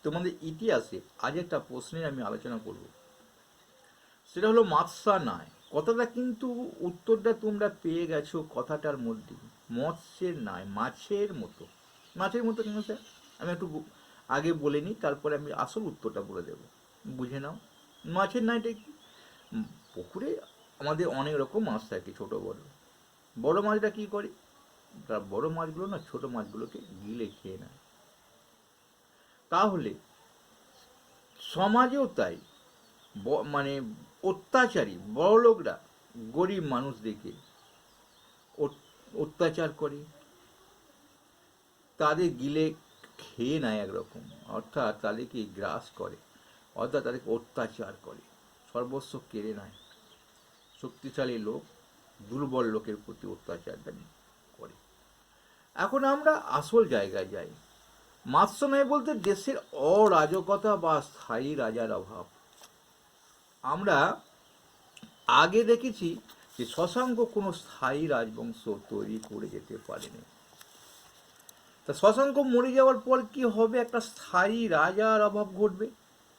তোমাদের ইতিহাসে আজ একটা প্রশ্নের আমি আলোচনা করব, সেটা হলো মাৎস্যা নয় কথাটা, কিন্তু উত্তরটা তোমরা পেয়ে গেছো কথাটার মধ্যে। মৎস্যের নয়, মাছের মতো। মাছের মতো কেন স্যার? আমি একটু আগে বলে নিই, তারপরে আমি আসল উত্তরটা বলে দেবো, বুঝে নাও। মাছের নয়টা কি? পুকুরে আমাদের অনেক রকম মাছ থাকে, ছোট বড়। বড় মাছটা কি করে? তার বড় মাছগুলো না ছোট মাছগুলোকে গিলে খেয়ে নেয়। তাহলে সমাজেও তাই, মানে অত্যাচারী বড়লোকরা গরিব মানুষদেরকে অত্যাচার করে, তাদের গিলে খেয়ে নেয় একরকম, অর্থাৎ তাদেরকে গ্রাস করে, অর্থাৎ তাদেরকে অত্যাচার করে, সর্বস্ব কেড়ে নেয়। শক্তিশালী লোক দুর্বল লোকের প্রতি অত্যাচারটা করে। এখন আমরা আসল জায়গায় যাই। মাৎস্য নয় বলতে দেশের অরাজকতা বা স্থায়ী রাজার অভাব। আমরা আগে দেখেছি যে শশাঙ্ক কোনো স্থায়ী রাজবংশ তৈরি করে যেতে পারেনি। তা শশাঙ্ক মরে যাওয়ার পর কি হবে? একটা স্থায়ী রাজার অভাব ঘটবে,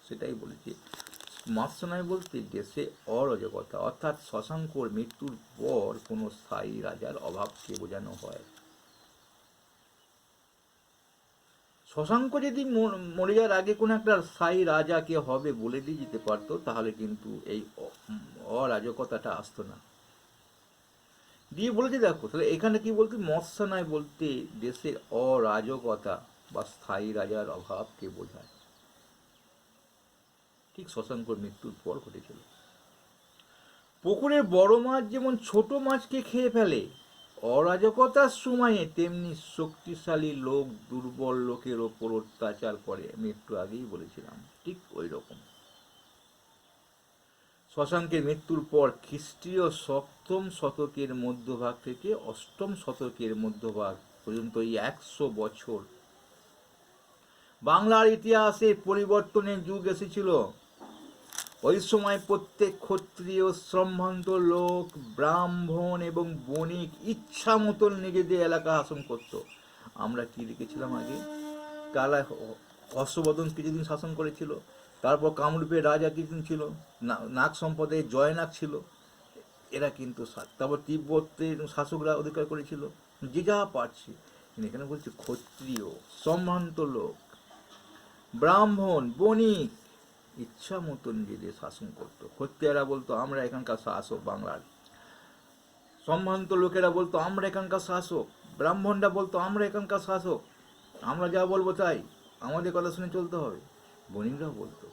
সেটাই বলেছি। মাৎস্য নয় বলতে দেশে অরাজকতা, অর্থাৎ শশাঙ্কর মৃত্যুর পর কোনো স্থায়ী রাজার অভাবকে বোঝানো হয়। শশাঙ্ক যদি মরে যাওয়ার আগে কোনো একটা স্থায়ী রাজা কে হবে বলে দিয়ে যেতে পারতো, তাহলে কিন্তু এই অরাজকতাটা আসতো না। দিয়ে বলেছে দেখো, তাহলে এখানে কি বলতে মৎস্য নয় বলতে দেশের অরাজকতা বা স্থায়ী রাজার অভাবকে বোঝায়। ঠিক শশাঙ্কর মৃত্যুর পর ঘটেছিল। পুকুরের বড় মাছ যেমন ছোট মাছকে খেয়ে ফেলে অরাজকতার সময়ে, তেমনি শক্তিশালী লোক দুর্বল লোকের ওপর অত্যাচার করে। আমি একটু আগেই বলেছিলাম, ঠিক ওই রকম। শশাঙ্কের মৃত্যুর পর খ্রিস্টীয় সপ্তম শতকের মধ্যভাগ থেকে অষ্টম শতকের মধ্যভাগ পর্যন্ত এই 100 বছর বাংলার ইতিহাসে পরিবর্তনের যুগ এসেছিল। ওই সময় প্রত্যেক ক্ষত্রিয়, সম্ভ্রান্ত লোক, ব্রাহ্মণ এবং বণিক ইচ্ছা মতন নিজেদের এলাকা শাসন করত। আমরা কি লিখেছিলাম আগে? কালা হর্ষবর্ধন কিছুদিন শাসন করেছিল, তারপর কামরূপের রাজা কিছুদিন ছিল, নাগ সম্প্রদায়ের জয়নাগ ছিল, এরা কিন্তু তারপর তিব্বতের শাসকরা অধিকার করেছিল, যে যা পারছে। এখানে বলছে ক্ষত্রিয়, সম্ভ্রান্ত লোক, ব্রাহ্মণ, বণিক ইচ্ছা মতো নিজেদের শাসন করতো। ক্ষত্রিয়রা বলতো আমরা এখানকার শাসক বাংলার, সম্ভ্রান্ত লোকেরা বলতো আমরা এখানকার শাসক, ব্রাহ্মণরা বলতো আমরা এখানকার শাসক, আমরা যা বলবো তাই, আমাদের কথা শুনে চলতে হবে। বণিকরাও বলতো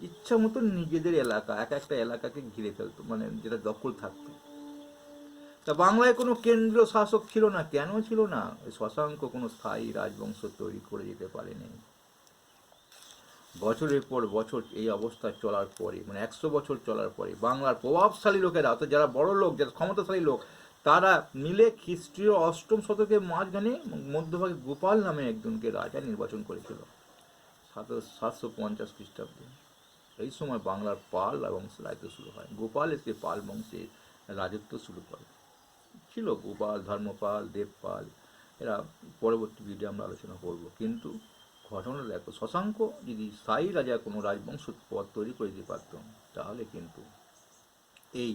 ইচ্ছা মতো নিজেদের এলাকা, এক একটা এলাকাকে ঘিরে ফেলতো, মানে যেটা দখল থাকতো। তা বাংলায় কোনো কেন্দ্রীয় শাসক ছিল না। কেন ছিল না? শশাঙ্ক কোনো স্থায়ী রাজবংশ তৈরি করে যেতে পারেনি। বছরের পর বছর এই অবস্থা চলার পরে, মানে 100 বছর চলার পরে বাংলার প্রভাবশালী লোকেরা, অর্থাৎ যারা বড় লোক, যারা ক্ষমতাশালী লোক, তারা মিলে খ্রিস্টীয় অষ্টম শতকের মাঝখানে মধ্যভাগে গোপাল নামে একজনকে রাজা নির্বাচন করেছিল 750 খ্রিস্টাব্দে। এই সময় বাংলার পাল বংশের রাজত্ব শুরু হয়। গোপাল এসে পাল বংশের রাজত্ব শুরু করে। ছিল গোপাল, ধর্মপাল, দেবপাল, এরা পরবর্তী ভিডিও আমরা আলোচনা করব। কিন্তু ঘটনা দেখো, শশাঙ্ক যদি স্থায়ী রাজা কোনো রাজবংশ পদ তৈরি করে দিতে পারত, তাহলে কিন্তু এই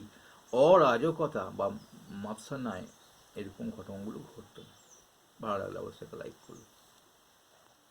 অরাজকতা বা মাৎসান্যায় এরকম ঘটনাগুলো ঘটত না। ভালো লাগলে অবশ্যই একটা লাইক করুন।